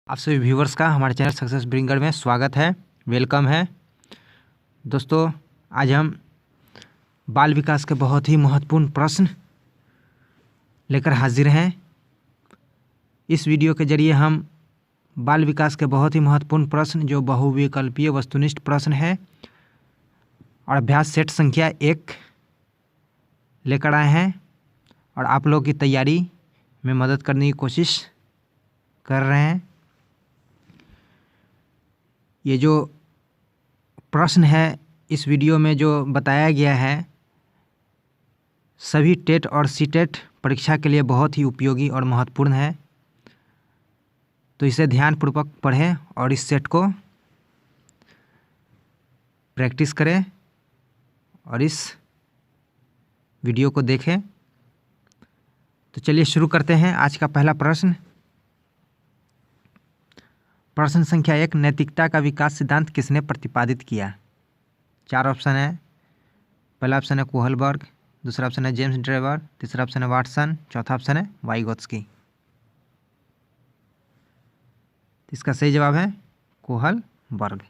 आप सभी व्यूवर्स का हमारे चैनल सक्सेस ब्रिंगर में स्वागत है, वेलकम है। दोस्तों, आज हम बाल विकास के बहुत ही महत्वपूर्ण प्रश्न लेकर हाजिर हैं। इस वीडियो के जरिए हम बाल विकास के बहुत ही महत्वपूर्ण प्रश्न जो बहुविकल्पीय वस्तुनिष्ठ प्रश्न है और अभ्यास सेट संख्या 1 लेकर आए हैं और आप लोगों की तैयारी में मदद करने की कोशिश कर रहे हैं। ये जो प्रश्न है इस वीडियो में जो बताया गया है सभी टेट और सीटेट परीक्षा के लिए बहुत ही उपयोगी और महत्वपूर्ण है, तो इसे ध्यानपूर्वक पढ़ें और इस सेट को प्रैक्टिस करें और इस वीडियो को देखें। तो चलिए शुरू करते हैं आज का पहला प्रश्न। प्रश्न संख्या 1, नैतिकता का विकास सिद्धांत किसने प्रतिपादित किया? 4 ऑप्शन है। पहला ऑप्शन है कोहलबर्ग, दूसरा ऑप्शन है जेम्स ड्रेवर, तीसरा ऑप्शन है वाटसन, चौथा ऑप्शन है वाइगोत्स्की। इसका सही जवाब है कोहलबर्ग।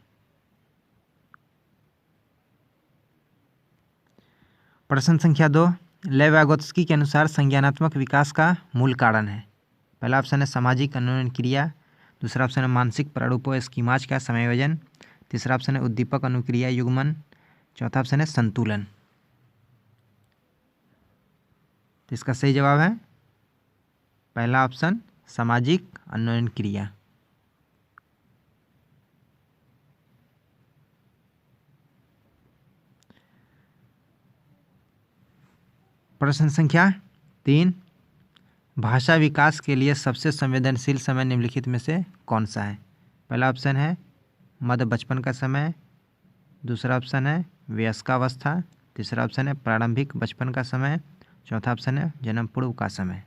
प्रश्न संख्या 2, ले वाइगोत्स्की के अनुसार संज्ञानात्मक विकास का मूल कारण है। पहला ऑप्शन है सामाजिक अन्योन्य क्रिया, दूसरा ऑप्शन है मानसिक प्रारूपों स्कीमाज का समायोजन, तीसरा ऑप्शन है उद्दीपक अनुक्रिया युग्मन, चौथा ऑप्शन है संतुलन। तो इसका सही जवाब है पहला ऑप्शन सामाजिक अन्योन्य क्रिया। प्रश्न संख्या 3, भाषा विकास के लिए सबसे संवेदनशील समय निम्नलिखित में से कौन सा है? पहला ऑप्शन है मध्य बचपन का समय, दूसरा ऑप्शन है वयस्कावस्था, तीसरा ऑप्शन है प्रारंभिक बचपन का समय, चौथा ऑप्शन है जन्म पूर्व का समय।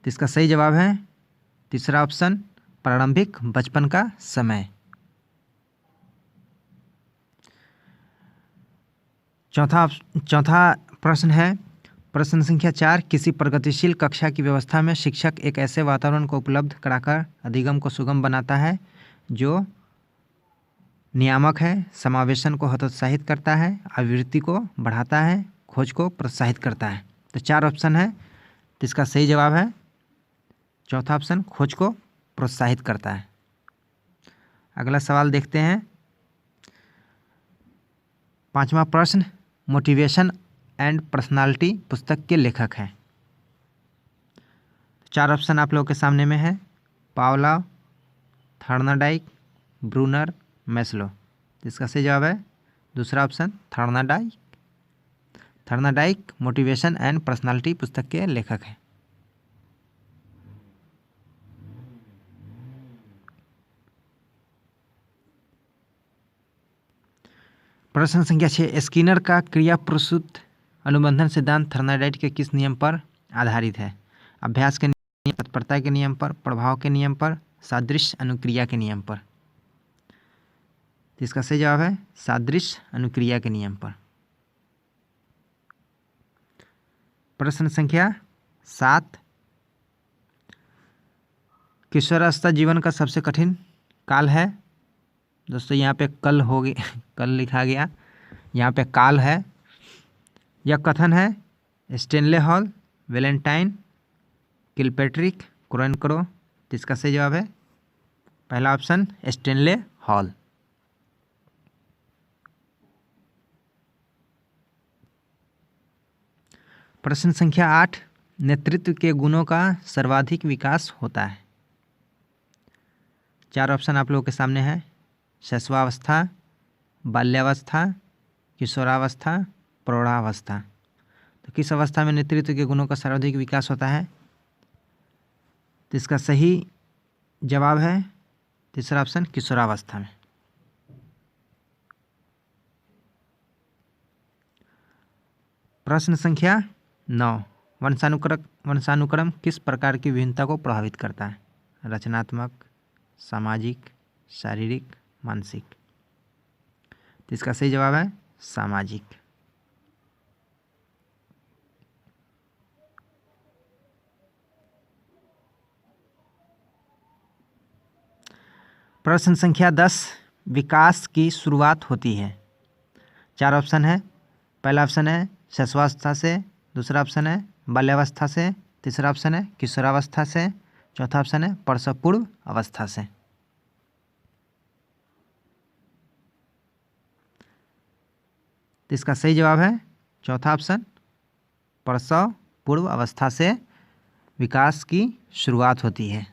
तो इसका सही जवाब है तीसरा ऑप्शन प्रारंभिक बचपन का समय। चौथा प्रश्न है प्रश्न संख्या 4, किसी प्रगतिशील कक्षा की व्यवस्था में शिक्षक एक ऐसे वातावरण को उपलब्ध कराकर अधिगम को सुगम बनाता है जो नियामक है, समावेशन को हतोत्साहित करता है, अभिवृत्ति को बढ़ाता है, खोज को प्रोत्साहित करता है। तो 4 ऑप्शन है, तो इसका सही जवाब है चौथा ऑप्शन खोज को प्रोत्साहित करता है। अगला सवाल देखते हैं। 5वां प्रश्न, मोटिवेशन एंड पर्सनालिटी पुस्तक के लेखक हैं। 4 ऑप्शन आप लोगों के सामने में है, पावलोव, थॉर्नडाइक, ब्रूनर, मैस्लो। इसका सही जवाब है दूसरा option Thorndike. Thorndike motivation and personality पुस्तक के लेखक हैं। प्रश्न संख्या 6, स्किनर का क्रिया प्रसूत अनुबंधन सिद्धांत थॉर्नडाइक के किस नियम पर आधारित है? अभ्यास के नियम, तत्परता के नियम पर, प्रभाव के नियम पर, सादृश्य अनुक्रिया के नियम पर। तो इसका सही जवाब है सादृश्य अनुक्रिया के नियम पर। प्रश्न संख्या 7, किशोरावस्था जीवन का सबसे कठिन काल है। दोस्तों यहाँ पे कल हो गया, कल लिखा गया, यहाँ पे काल है। यह कथन है स्टेनले हॉल, वैलेंटाइन, किलपैट्रिक, क्रोनक्रो। तो इसका सही जवाब है पहला ऑप्शन स्टेनले हॉल। प्रश्न संख्या 8, नेतृत्व के गुणों का सर्वाधिक विकास होता है। 4 ऑप्शन आप लोगों के सामने है, शैशवावस्था, बाल्यावस्था, किशोरावस्था, प्रौढ़ावस्था। तो किस अवस्था में नेतृत्व के गुणों का सर्वाधिक विकास होता है? तो इसका सही जवाब है तीसरा ऑप्शन किशोरावस्था में। प्रश्न संख्या 9, वंशानुक्रम किस प्रकार की विभिन्नता को प्रभावित करता है? रचनात्मक, सामाजिक, शारीरिक, मानसिक। तो इसका सही जवाब है सामाजिक। प्रश्न संख्या 10, विकास की शुरुआत होती है। 4 ऑप्शन है। पहला ऑप्शन है शिशुअवस्था से, दूसरा ऑप्शन है बाल्यावस्था से, तीसरा ऑप्शन है किशोरावस्था से, चौथा ऑप्शन है प्रसव पूर्व अवस्था से। तो इसका सही जवाब है चौथा ऑप्शन, प्रसव पूर्व अवस्था से विकास की शुरुआत होती है।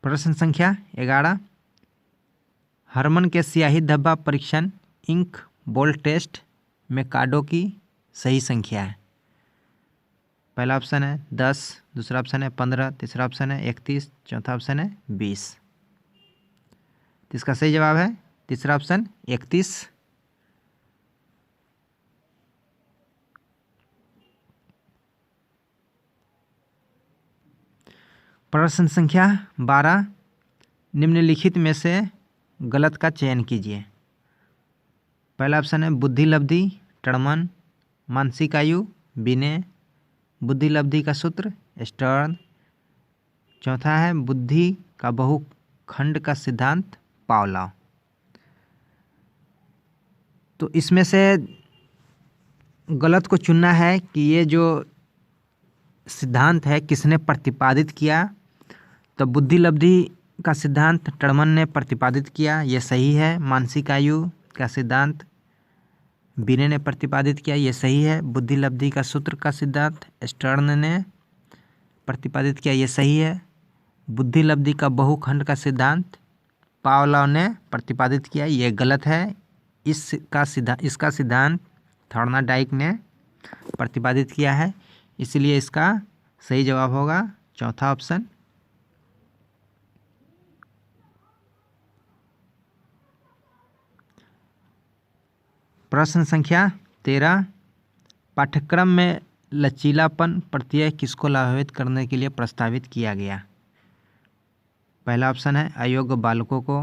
प्रश्न संख्या 11, हरमन के स्याही धब्बा परीक्षण इंक बोल्ट टेस्ट में कार्डों की सही संख्या है। पहला ऑप्शन है 10, दूसरा ऑप्शन है 15, तीसरा ऑप्शन है 31, चौथा ऑप्शन है 20। तो इसका सही जवाब है तीसरा ऑप्शन 31। प्रश्न संख्या 12, निम्नलिखित में से गलत का चयन कीजिए। पहला ऑप्शन है बुद्धि लब्धि टर्मन, मानसिक आयु विनय, बुद्धि लब्धि का सूत्र स्टर्न, चौथा है बुद्धि का बहुखंड का सिद्धांत पावलोव। तो इसमें से गलत को चुनना है कि ये जो सिद्धांत है किसने प्रतिपादित किया। तो बुद्धि लब्धि का सिद्धांत टर्मन ने प्रतिपादित किया, ये सही है। मानसिक आयु का सिद्धांत विनय ने प्रतिपादित किया, ये सही है। बुद्धि लब्धि का सूत्र का सिद्धांत स्टर्न ने प्रतिपादित किया, ये सही है। बुद्धि लब्धि का बहुखंड का सिद्धांत पावलोव ने प्रतिपादित किया, ये गलत है। इसका सिद्धांत थॉर्नडाइक ने प्रतिपादित किया है, इसलिए इसका सही जवाब होगा चौथा ऑप्शन। प्रश्न संख्या 13, पाठ्यक्रम में लचीलापन प्रत्यय किसको लाभान्वित करने के लिए प्रस्तावित किया गया। पहला ऑप्शन है अयोग्य बालकों को,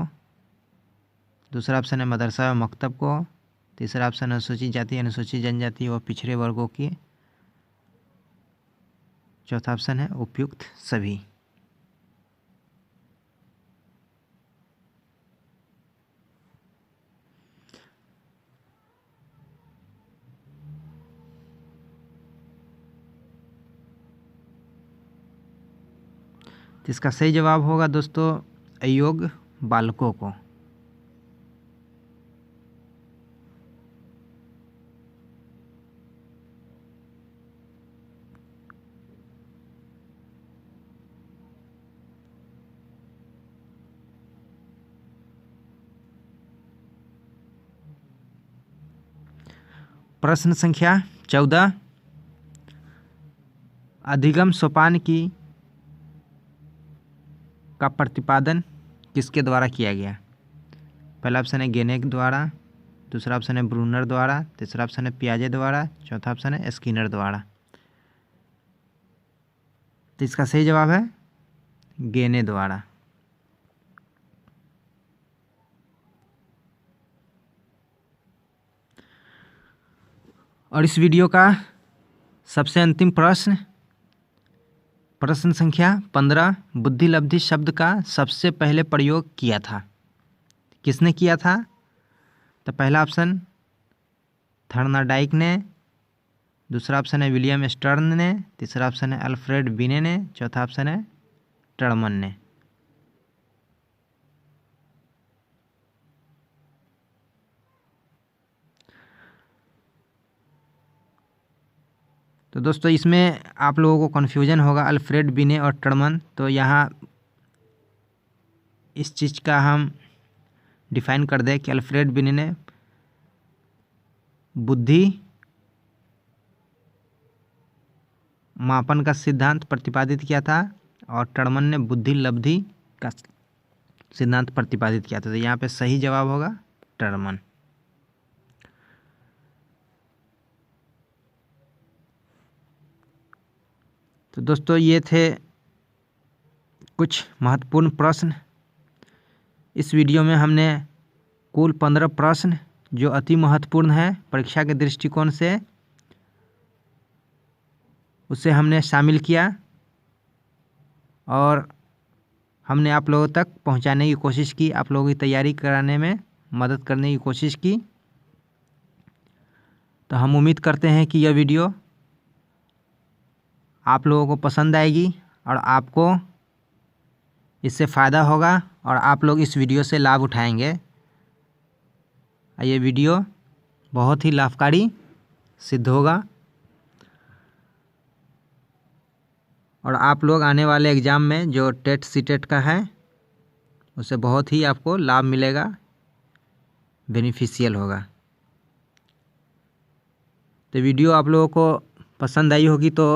दूसरा ऑप्शन है मदरसा व मकतब को, तीसरा ऑप्शन है अनुसूचित जाति अनुसूचित जनजाति व पिछड़े वर्गों की, चौथा ऑप्शन है उपयुक्त सभी। तो इसका सही जवाब होगा दोस्तों अयोग्य बालकों को। प्रश्न संख्या 14, अधिगम सोपान का प्रतिपादन किसके द्वारा किया गया। पहला ऑप्शन है गेनेक द्वारा, दूसरा ऑप्शन है ब्रूनर द्वारा, तीसरा ऑप्शन है पियाजे द्वारा, चौथा ऑप्शन है स्किनर द्वारा। तो इसका सही जवाब है गेने द्वारा। और इस वीडियो का सबसे अंतिम प्रश्न, प्रश्न संख्या 15, बुद्धि लब्धि शब्द का सबसे पहले प्रयोग किया था, किसने किया था। तो पहला ऑप्शन थॉर्नडाइक ने, दूसरा ऑप्शन है विलियम स्टर्न ने, तीसरा ऑप्शन है अल्फ्रेड बिने ने, चौथा ऑप्शन है टर्मन ने। तो दोस्तों इसमें आप लोगों को कन्फ्यूजन होगा अल्फ्रेड बिने और टर्मन, तो यहाँ इस चीज़ का हम डिफाइन कर दें कि अल्फ्रेड बिने ने बुद्धि मापन का सिद्धांत प्रतिपादित किया था और टर्मन ने बुद्धि लब्धि का सिद्धांत प्रतिपादित किया था। तो यहाँ पे सही जवाब होगा टर्मन। तो दोस्तों ये थे कुछ महत्वपूर्ण प्रश्न। इस वीडियो में हमने कुल 15 प्रश्न जो अति महत्वपूर्ण है परीक्षा के दृष्टिकोण से, उसे हमने शामिल किया और हमने आप लोगों तक पहुंचाने की कोशिश की, आप लोगों की तैयारी कराने में मदद करने की कोशिश की। तो हम उम्मीद करते हैं कि यह वीडियो आप लोगों को पसंद आएगी और आपको इससे फ़ायदा होगा और आप लोग इस वीडियो से लाभ उठाएंगे। ये वीडियो बहुत ही लाभकारी सिद्ध होगा और आप लोग आने वाले एग्ज़ाम में जो टेट सीटेट का है उससे बहुत ही आपको लाभ मिलेगा, बेनिफिशियल होगा। तो वीडियो आप लोगों को पसंद आई होगी तो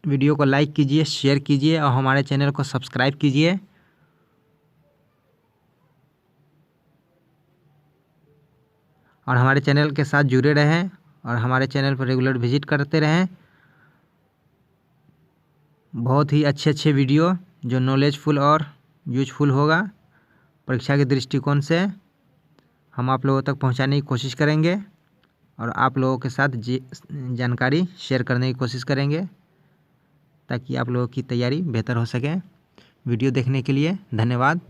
वीडियो को लाइक कीजिए, शेयर कीजिए और हमारे चैनल को सब्सक्राइब कीजिए। और हमारे चैनल के साथ जुड़े रहें और हमारे चैनल पर रेगुलर विजिट करते रहें। बहुत ही अच्छे वीडियो जो नॉलेजफुल और यूजफुल होगा परीक्षा के दृष्टिकोण से हम आप लोगों तक पहुंचाने की कोशिश करेंगे और आप लोगों के साथ जानकारी शेयर करने की कोशिश करेंगे ताकि आप लोगों की तैयारी बेहतर हो सके। वीडियो देखने के लिए धन्यवाद।